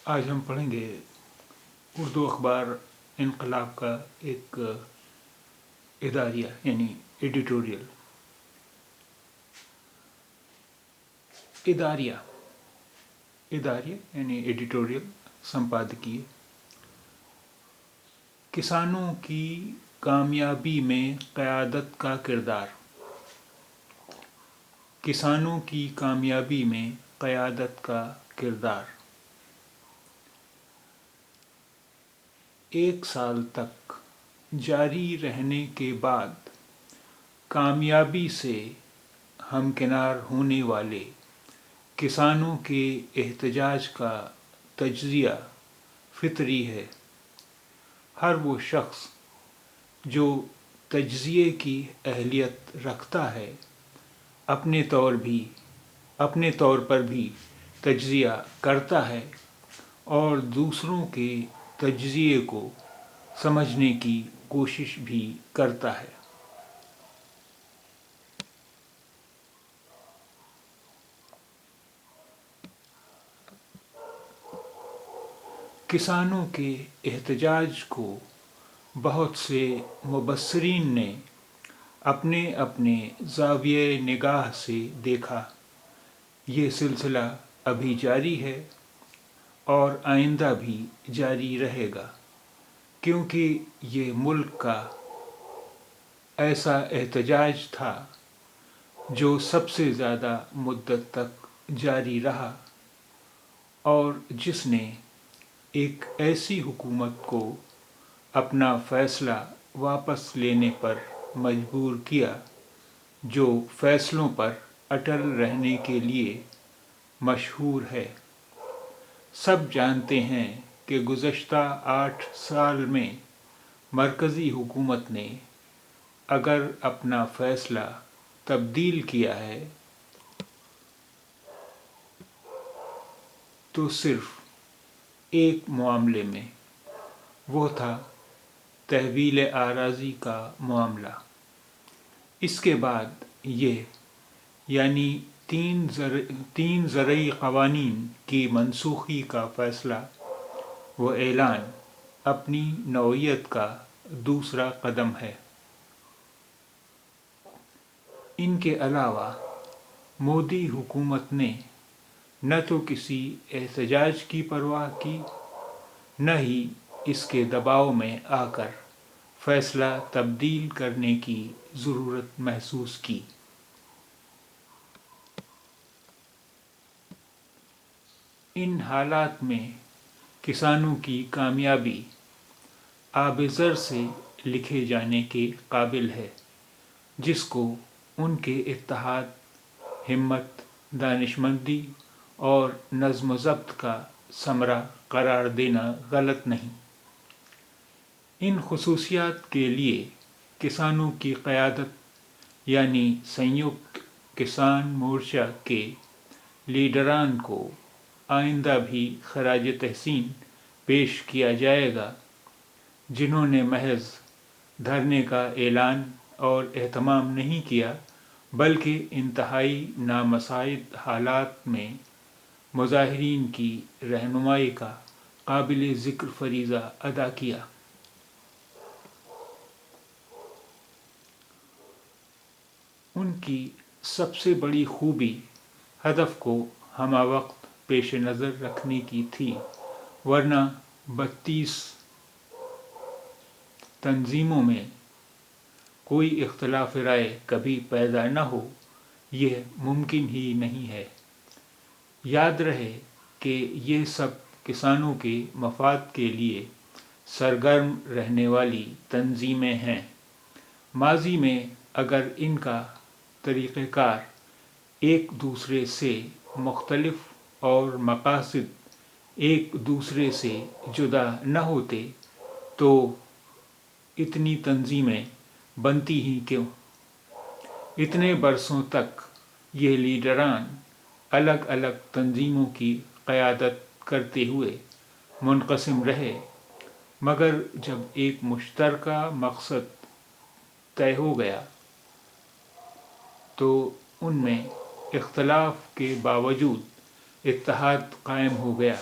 آج ہم پڑھیں گے اردو اخبار انقلاب کا ایک اداریہ یعنی ایڈیٹوریل۔ اداریہ یعنی ایڈیٹوریل سمپادکیہ۔ کسانوں کی کامیابی میں قیادت کا کردار۔ کسانوں کی کامیابی میں قیادت کا کردار۔ 1 سال تک جاری رہنے کے بعد کامیابی سے ہمکنار ہونے والے کسانوں کے احتجاج کا تجزیہ فطری ہے۔ ہر وہ شخص جو تجزیے کی اہلیت رکھتا ہے اپنے طور پر بھی تجزیہ کرتا ہے اور دوسروں کے تجزیے کو سمجھنے کی کوشش بھی کرتا ہے۔ کسانوں کے احتجاج کو بہت سے مبصرین نے اپنے اپنے زاویہ نگاہ سے دیکھا۔ یہ سلسلہ ابھی جاری ہے اور آئندہ بھی جاری رہے گا، کیونکہ یہ ملک کا ایسا احتجاج تھا جو سب سے زیادہ مدت تک جاری رہا اور جس نے ایک ایسی حکومت کو اپنا فیصلہ واپس لینے پر مجبور کیا جو فیصلوں پر اٹل رہنے کے لیے مشہور ہے۔ سب جانتے ہیں کہ گزشتہ 8 سال میں مرکزی حکومت نے اگر اپنا فیصلہ تبدیل کیا ہے تو صرف ایک معاملے میں، وہ تھا تحویل اراضی کا معاملہ۔ اس کے بعد یہ یعنی 3 زرعی قوانین کی منسوخی کا فیصلہ و اعلان اپنی نوعیت کا دوسرا قدم ہے۔ ان کے علاوہ مودی حکومت نے نہ تو کسی احتجاج کی پرواہ کی، نہ ہی اس کے دباؤ میں آ کر فیصلہ تبدیل کرنے کی ضرورت محسوس کی۔ ان حالات میں کسانوں کی کامیابی آب زر سے لکھے جانے کے قابل ہے، جس کو ان کے اتحاد، ہمت، دانشمندی اور نظم و ضبط کا ثمرہ قرار دینا غلط نہیں۔ ان خصوصیات کے لیے کسانوں کی قیادت یعنی سنیکت کسان مورچہ کے لیڈران کو آئندہ بھی خراج تحسین پیش کیا جائے گا، جنہوں نے محض دھرنے کا اعلان اور اہتمام نہیں کیا بلکہ انتہائی نامساعد حالات میں مظاہرین کی رہنمائی کا قابل ذکر فریضہ ادا کیا۔ ان کی سب سے بڑی خوبی ہدف کو ہمہ وقت پیش نظر رکھنے کی تھی، ورنہ 32 تنظیموں میں کوئی اختلاف رائے کبھی پیدا نہ ہو، یہ ممکن ہی نہیں ہے۔ یاد رہے کہ یہ سب کسانوں کے مفاد کے لیے سرگرم رہنے والی تنظیمیں ہیں۔ ماضی میں اگر ان کا طریقہ کار ایک دوسرے سے مختلف اور مقاصد ایک دوسرے سے جدا نہ ہوتے تو اتنی تنظیمیں بنتی ہی کیوں؟ اتنے برسوں تک یہ لیڈران الگ الگ تنظیموں کی قیادت کرتے ہوئے منقسم رہے، مگر جب ایک مشترکہ مقصد طے ہو گیا تو ان میں اختلاف کے باوجود اتحاد قائم ہو گیا۔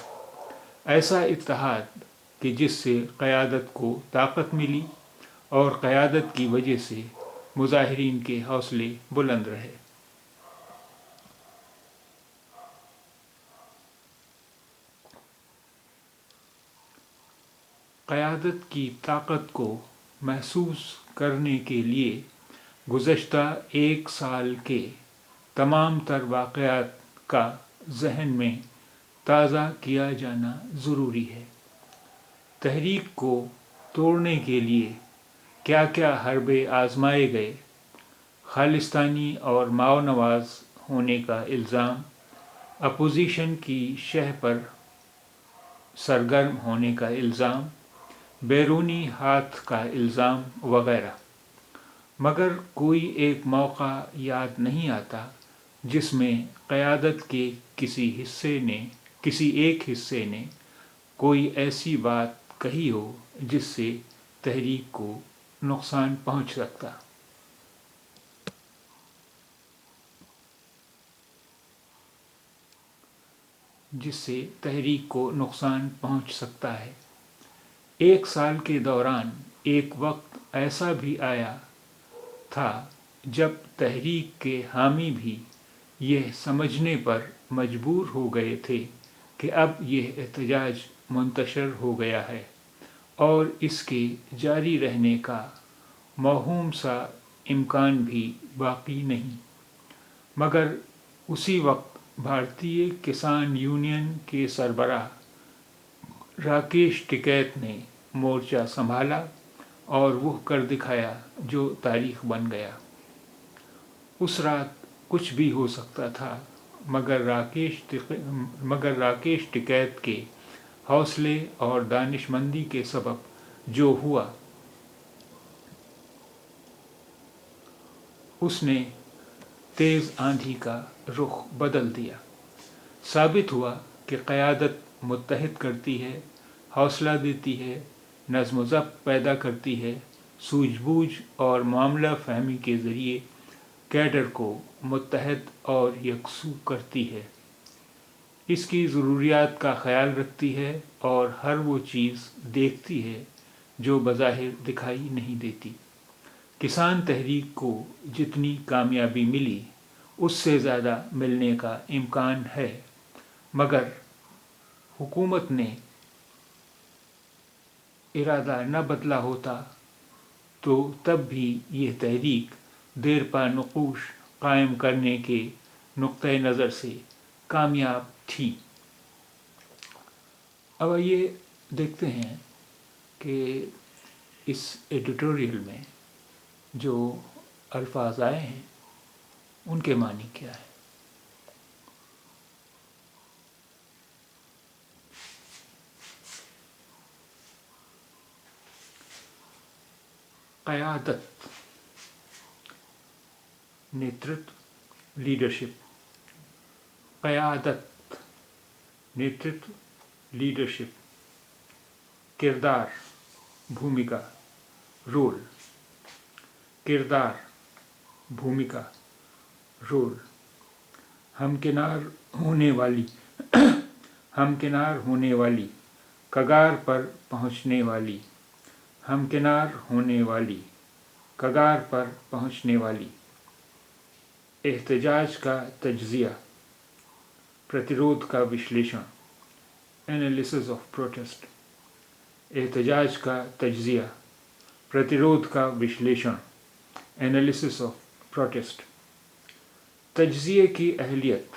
ایسا اتحاد کہ جس سے قیادت کو طاقت ملی اور قیادت کی وجہ سے مظاہرین کے حوصلے بلند رہے۔ قیادت کی طاقت کو محسوس کرنے کے لیے گزشتہ ایک سال کے تمام تر واقعات کا ذہن میں تازہ کیا جانا ضروری ہے۔ تحریک کو توڑنے کے لیے کیا کیا حربے آزمائے گئے، خالصتانی اور ماؤ نواز ہونے کا الزام، اپوزیشن کی شہ پر سرگرم ہونے کا الزام، بیرونی ہاتھ کا الزام وغیرہ، مگر کوئی ایک موقع یاد نہیں آتا جس میں قیادت کے کسی ایک حصے نے کوئی ایسی بات کہی ہو جس سے تحریک کو نقصان پہنچ سکتا۔ ہے۔ ایک سال کے دوران ایک وقت ایسا بھی آیا تھا جب تحریک کے حامی بھی یہ سمجھنے پر مجبور ہو گئے تھے کہ اب یہ احتجاج منتشر ہو گیا ہے اور اس کے جاری رہنے کا موہوم سا امکان بھی باقی نہیں، مگر اسی وقت بھارتیہ کسان یونین کے سربراہ راکیش ٹکیت نے مورچہ سنبھالا اور وہ کر دکھایا جو تاریخ بن گیا۔ اس رات کچھ بھی ہو سکتا تھا، مگر راکیش ٹکیت کے حوصلے اور دانش مندی کے سبب جو ہوا، اس نے تیز آندھی کا رخ بدل دیا۔ ثابت ہوا کہ قیادت متحد کرتی ہے، حوصلہ دیتی ہے، نظم و ضبط پیدا کرتی ہے، سوجھ بوجھ اور معاملہ فہمی کے ذریعے کیڈر کو متحد اور یکسو کرتی ہے، اس کی ضروریات کا خیال رکھتی ہے اور ہر وہ چیز دیکھتی ہے جو بظاہر دکھائی نہیں دیتی۔ کسان تحریک کو جتنی کامیابی ملی اس سے زیادہ ملنے کا امکان ہے، مگر حکومت نے ارادہ نہ بدلا ہوتا تو تب بھی یہ تحریک دیر پا نقوش قائم کرنے کے نقطۂ نظر سے کامیاب تھی۔ اب آئیے دیکھتے ہیں کہ اس ایڈیٹوریل میں جو الفاظ آئے ہیں ان کے معنی کیا ہے۔ قیادت، نیترتو، لیڈرشپ۔ قیادت، نیترتو، لیڈرشپ۔ کردار، بھومکا، رول۔ کردار، بھومکا، رول۔ ہمکنار ہونے والی، کگار پر پہنچنے والی، ہمکنار ہونے والی، کگار پر پہنچنے والی۔ احتجاج کا تجزیہ، پرتیرودھ کا وشلیشن، انالیسس آف پروٹیسٹ۔ احتجاج کا تجزیہ، پرتیرودھ کا وشلیشن، انالیسس آف پروٹیسٹ۔ تجزیے کی اہلیت،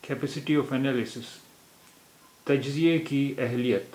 کیپیسٹی آف انالیسس۔ تجزیے کی اہلیت،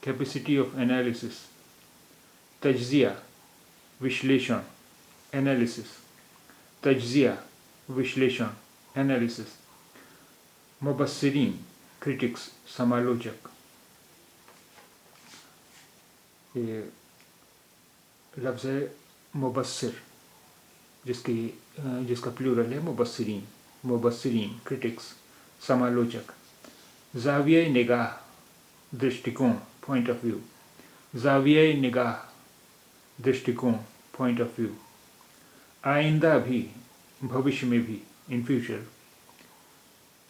کیپیسٹی آف انالیسس۔ تجزیہ، وشلیشن، انالیسس۔ تجزیہ، وشلیشن، انالیسس۔ مبصرین، کرٹکس، سمالوچک۔ یہ لفظ ہے مبصر، جس کا پلورل ہے مبصرین، کرٹکس، سمالوچک۔ زاویہ نگاہ، درشٹیکون، پوائنٹ آف ویو۔ زاویہ نگاہ، درشٹیکون، پوائنٹ آف ویو۔ آئندہ بھی، بھوشیہ میں بھی، ان فیوچر۔